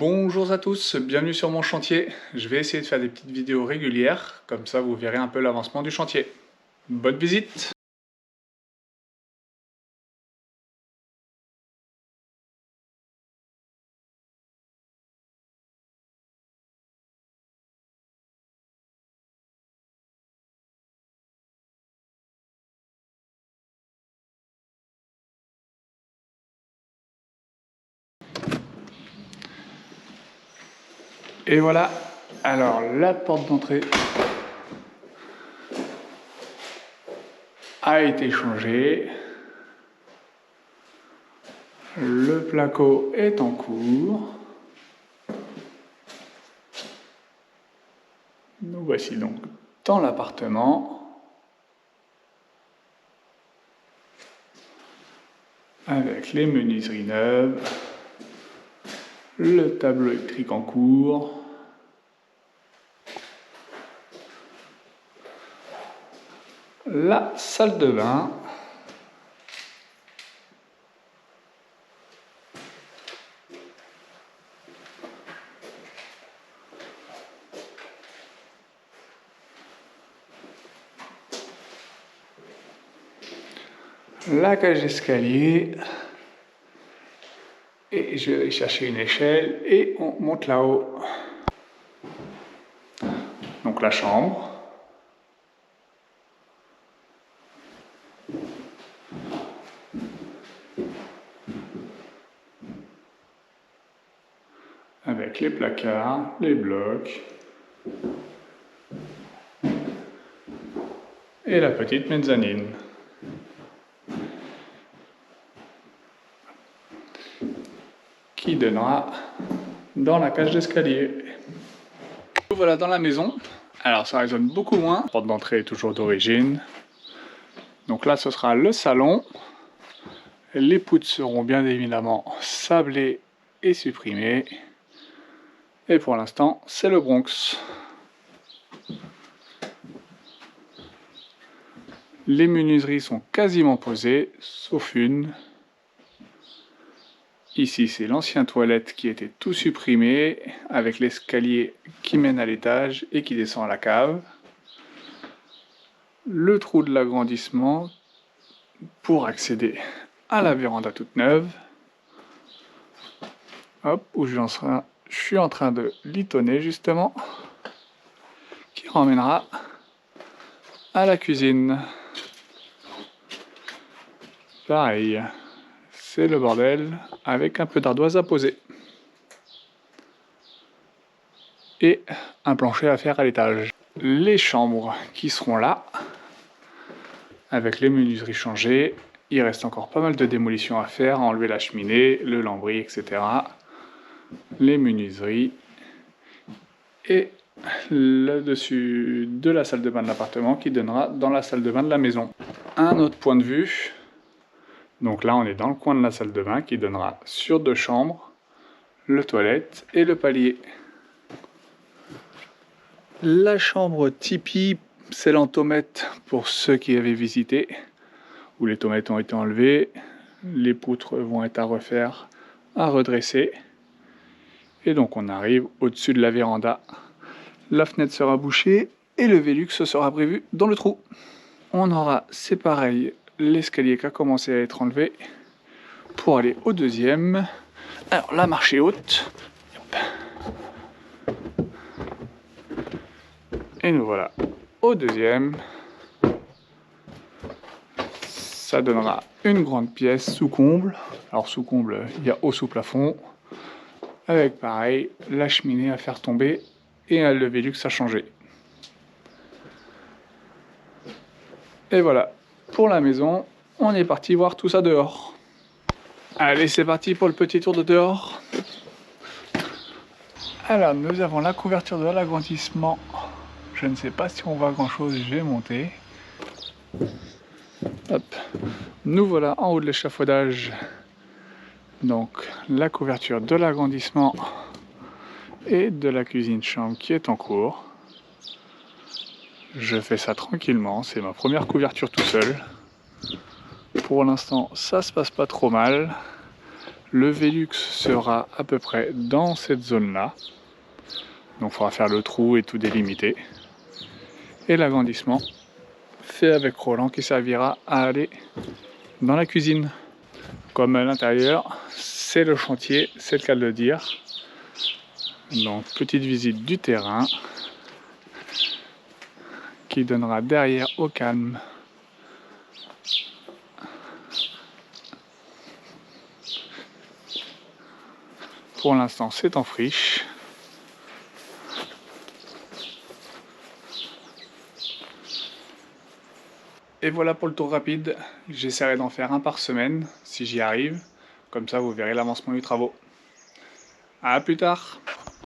Bonjour à tous, bienvenue sur mon chantier. Je vais essayer de faire des petites vidéos régulières, comme ça vous verrez un peu l'avancement du chantier. Bonne visite! Et voilà, alors la porte d'entrée a été changée. Le placo est en cours. Nous voici donc dans l'appartement. Avec les menuiseries neuves. Le tableau électrique en cours. La salle de bain. La cage d'escalier. Et je vais aller chercher une échelle et on monte là-haut. Donc la chambre. Avec les placards, les blocs. Et la petite mezzanine. Qui donnera dans la cage d'escalier. Voilà dans la maison. Alors ça résonne beaucoup moins. La porte d'entrée est toujours d'origine. Donc là ce sera le salon. Les poutres seront bien évidemment sablées et supprimées. Et pour l'instant c'est le Bronx. Les menuiseries sont quasiment posées, sauf une. Ici, c'est l'ancien toilette qui était tout supprimé, avec l'escalier qui mène à l'étage et qui descend à la cave. Le trou de l'agrandissement pour accéder à la véranda toute neuve. Hop, où je suis en train de litonner justement, qui ramènera à la cuisine. Pareil. C'est le bordel avec un peu d'ardoise à poser. Et un plancher à faire à l'étage. Les chambres qui seront là, avec les menuiseries changées. Il reste encore pas mal de démolitions à faire, enlever la cheminée, le lambris, etc. Les menuiseries. Et le dessus de la salle de bain de l'appartement qui donnera dans la salle de bain de la maison. Un autre point de vue. Donc là, on est dans le coin de la salle de bain qui donnera sur deux chambres, le toilette et le palier. La chambre tipi, c'est l'entomètre pour ceux qui avaient visité, où les tomates ont été enlevées, les poutres vont être à refaire, à redresser. Et donc on arrive au-dessus de la véranda. La fenêtre sera bouchée et le Velux sera prévu dans le trou. On aura, c'est pareil, l'escalier qui a commencé à être enlevé pour aller au deuxième. Alors la marche est haute. Et nous voilà au deuxième. Ça donnera une grande pièce sous comble. Alors sous comble, il y a haut sous plafond. Avec pareil, la cheminée à faire tomber et un Velux à changer. Et voilà. Pour la maison, on est parti voir tout ça dehors. Allez, c'est parti pour le petit tour de dehors. Alors, nous avons la couverture de l'agrandissement. Je ne sais pas si on voit grand chose, je vais monter. Hop. Nous voilà en haut de l'échafaudage. Donc, la couverture de l'agrandissement et de la cuisine-chambre qui est en cours. Je fais ça tranquillement, c'est ma première couverture tout seul. Pour l'instant, ça se passe pas trop mal. Le Velux sera à peu près dans cette zone-là. Donc il faudra faire le trou et tout délimiter. Et l'agrandissement fait avec Roland qui servira à aller dans la cuisine. Comme à l'intérieur, c'est le chantier, c'est le cas de le dire. Donc petite visite du terrain qui donnera derrière au calme. Pour l'instant, c'est en friche. Et voilà pour le tour rapide. J'essaierai d'en faire un par semaine, si j'y arrive. Comme ça, vous verrez l'avancement des travaux. A plus tard!